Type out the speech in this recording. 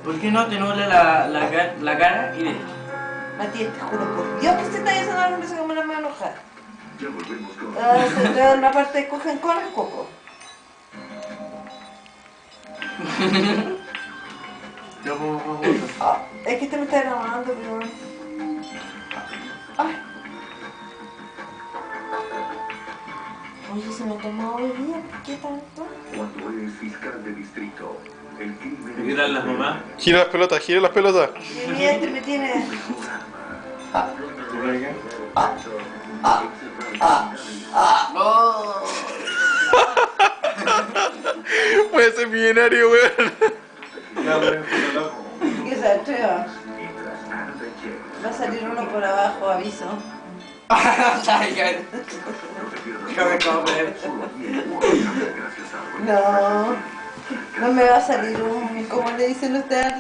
¿Por qué no te nubla la cara y listo? Matías, te juro por Dios que se está haciendo una sonrisa como la me enojar. Ya volvemos con... Se te da una parte de cogen con el coco. Yo como... Es que te me está grabando, pero... Ay. Oye, se me tomó hoy día, ¿por qué tanto? Cuando eres fiscal de distrito, el crimen... ¿Te quitan las mamás? Gira las pelotas, gira las pelotas. Mi vientre me tiene... ¡Oh! Puede ser millonario, weón. ¿Qué se atreva? Va a salir uno por abajo, aviso. Déjame comer. No, no me va a salir un... ¿Cómo le dicen ustedes?